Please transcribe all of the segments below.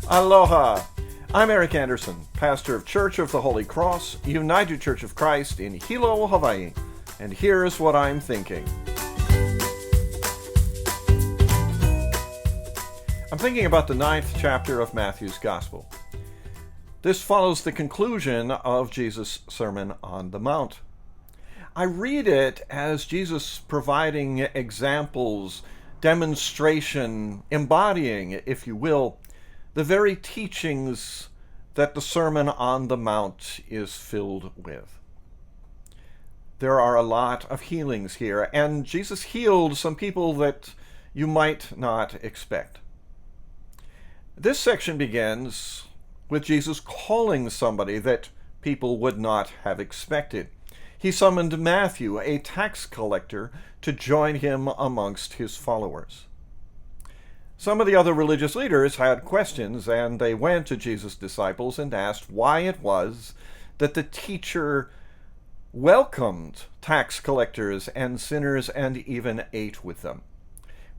Aloha! I'm Eric Anderson, pastor of Church of the Holy Cross, United Church of Christ in Hilo, Hawaii, and here's what I'm thinking. I'm thinking about the 9th chapter of Matthew's Gospel. This follows the conclusion of Jesus' Sermon on the Mount. I read it as Jesus providing examples, demonstration, embodying, if you will, the very teachings that the Sermon on the Mount is filled with. There are a lot of healings here, and Jesus healed some people that you might not expect. This section begins with Jesus calling somebody that people would not have expected. He summoned Matthew, a tax collector, to join him amongst his followers. Some of the other religious leaders had questions, and they went to Jesus' disciples and asked why it was that the teacher welcomed tax collectors and sinners and even ate with them.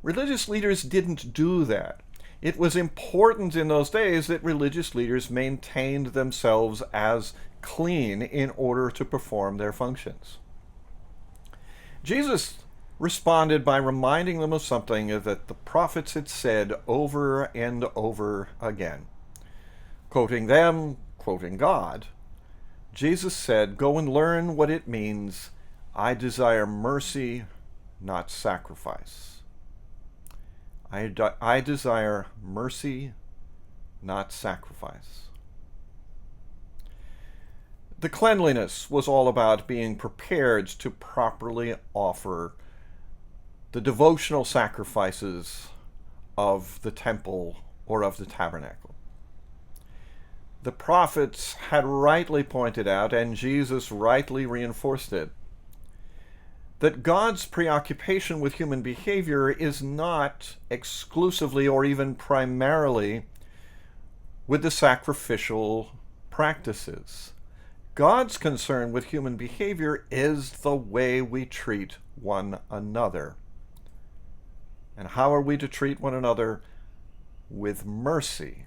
Religious leaders didn't do that. It was important in those days that religious leaders maintained themselves as clean in order to perform their functions. Jesus responded by reminding them of something that the prophets had said over and over again. Quoting them, quoting God, Jesus said, "Go and learn what it means. I desire mercy, not sacrifice." I desire mercy, not sacrifice. The cleanliness was all about being prepared to properly offer the devotional sacrifices of the temple or of the tabernacle. The prophets had rightly pointed out, and Jesus rightly reinforced it, that God's preoccupation with human behavior is not exclusively or even primarily with the sacrificial practices. God's concern with human behavior is the way we treat one another. And how are we to treat one another? With mercy,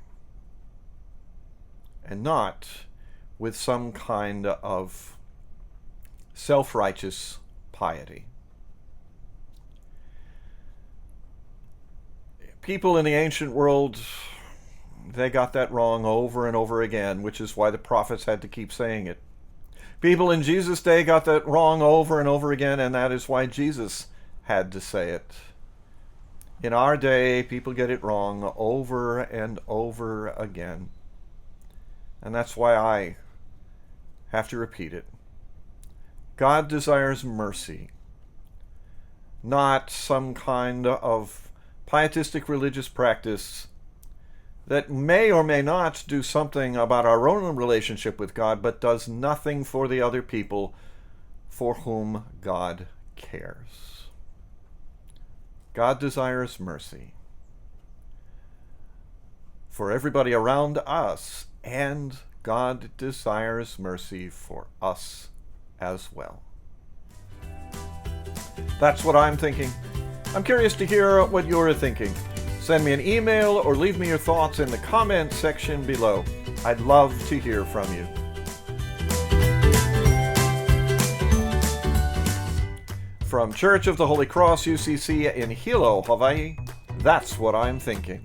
and not with some kind of self-righteous piety. People in the ancient world, they got that wrong over and over again, which is why the prophets had to keep saying it. People in Jesus' day got that wrong over and over again, and that is why Jesus had to say it. In our day, people get it wrong over and over again. And that's why I have to repeat it. God desires mercy, not some kind of pietistic religious practice that may or may not do something about our own relationship with God, but does nothing for the other people for whom God cares. God desires mercy for everybody around us, and God desires mercy for us as well. That's what I'm thinking. I'm curious to hear what you're thinking. Send me an email or leave me your thoughts in the comment section below. I'd love to hear from you. From Church of the Holy Cross, UCC in Hilo, Hawaii, that's what I'm thinking.